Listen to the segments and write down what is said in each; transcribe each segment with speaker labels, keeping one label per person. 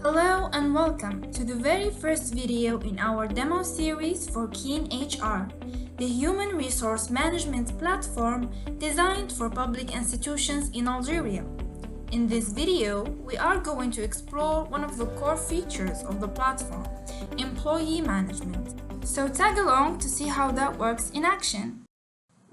Speaker 1: Hello and welcome to the very first video in our demo series for KYN-HR, the human resource management platform designed for public institutions in Algeria. In this video, we are going to explore one of the core features of the platform, employee management. So tag along to see how that works in action.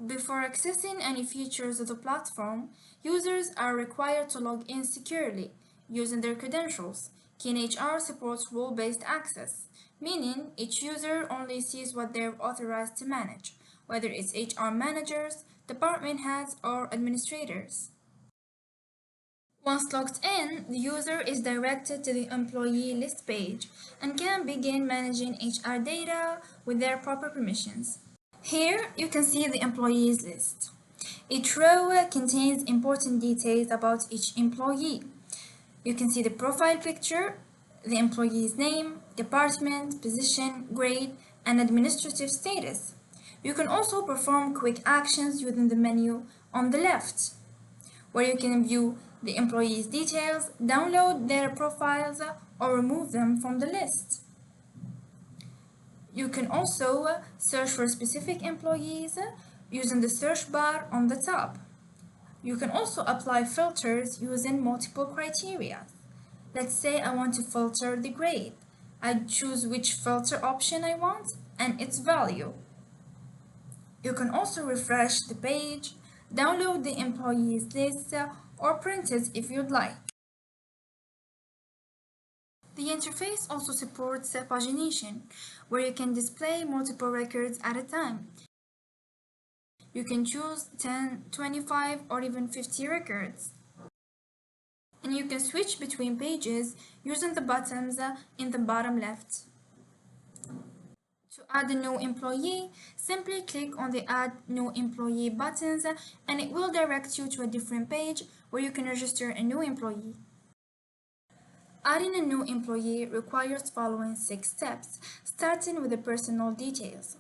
Speaker 1: Before accessing any features of the platform, users are required to log in securely using their credentials. KYN-HR supports role-based access, meaning each user only sees what they're authorized to manage, whether it's HR managers, department heads, or administrators. Once logged in, the user is directed to the employee list page and can begin managing HR data with their proper permissions. Here, you can see the employees list. Each row contains important details about each employee. You can see the profile picture, the employee's name, department, position, grade, and administrative status. You can also perform quick actions using the menu on the left, where you can view the employee's details, download their profiles, or remove them from the list. You can also search for specific employees using the search bar on the top. You can also apply filters using multiple criteria. Let's say I want to filter the grade. I choose which filter option I want and its value. You can also refresh the page, download the employees list, or print it if you'd like. The interface also supports pagination, where you can display multiple records at a time. You can choose 10, 25, or even 50 records. And you can switch between pages using the buttons in the bottom left. To add a new employee, simply click on the Add New Employee buttons and it will direct you to a different page where you can register a new employee. Adding a new employee requires following 6 steps, starting with the personal details.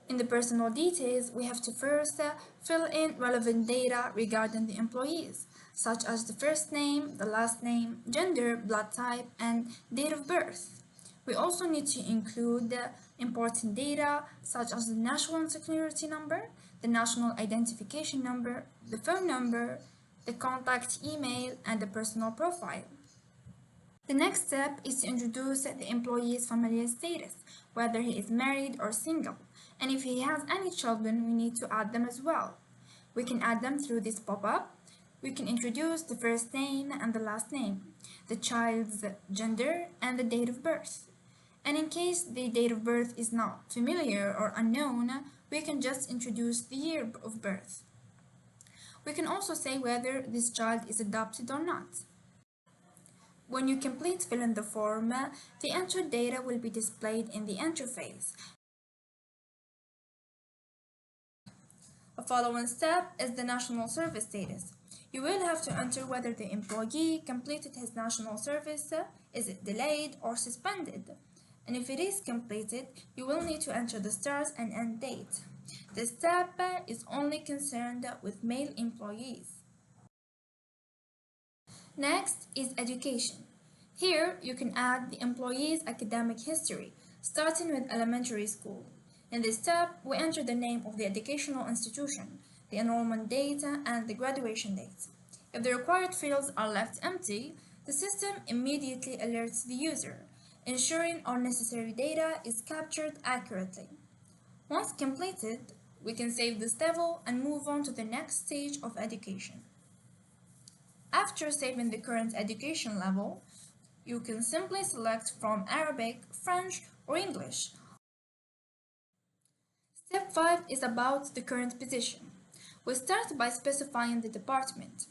Speaker 1: In the personal details, we have to first fill in relevant data regarding the employees, such as the first name, the last name, gender, blood type, and date of birth. We also need to include important data such as the national security number, the national identification number, the phone number, the contact email, and the personal profile. The next step is to introduce the employee's familial status, whether he is married or single, and if he has any children, we need to add them as well. We can add them through this pop-up. We can introduce the first name and the last name, the child's gender, and the date of birth. And in case the date of birth is not familiar or unknown, we can just introduce the year of birth. We can also say whether this child is adopted or not. When you complete filling the form, the entered data will be displayed in the interface. A following step is the national service status. You will have to enter whether the employee completed his national service, is it delayed or suspended? And if it is completed, you will need to enter the start and end date. This step is only concerned with male employees. Next is education. Here you can add the employee's academic history, starting with elementary school. In this step, we enter the name of the educational institution, the enrollment date, and the graduation date. If the required fields are left empty, the system immediately alerts the user, ensuring all necessary data is captured accurately. Once completed, we can save this level and move on to the next stage of education. After saving the current education level, you can simply select from Arabic, French, or English. Step 5 is about the current position. We start by specifying the department.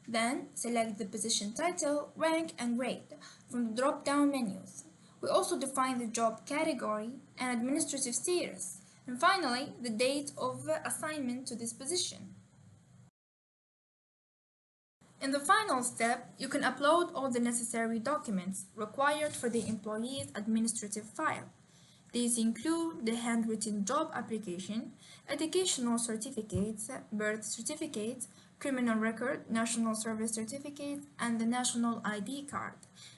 Speaker 1: Then select the position title, rank, and grade from the drop-down menus. We also define the job category and administrative status, and finally, the date of assignment to this position. In the final step, you can upload all the necessary documents required for the employee's administrative file. These include the handwritten job application, educational certificates, birth certificates, criminal record, national service certificate, and the national ID card,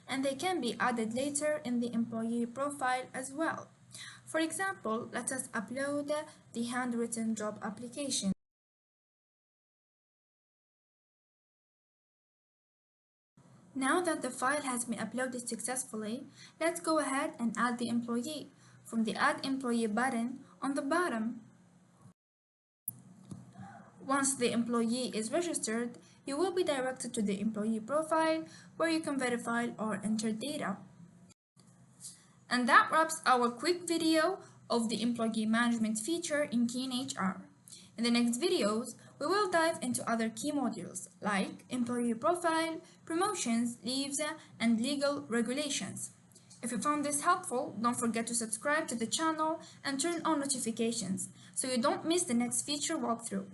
Speaker 1: and they can be added later in the employee profile as well. For example, let us upload the handwritten job application. Now that the file has been uploaded successfully, let's go ahead and add the employee from the Add Employee button on the bottom. Once the employee is registered, you will be directed to the employee profile where you can verify or enter data. And that wraps our quick video of the employee management feature in KYN-HR. In the next videos, we will dive into other key modules like employee profile, promotions, leaves, and legal regulations. If you found this helpful, don't forget to subscribe to the channel and turn on notifications so you don't miss the next feature walkthrough.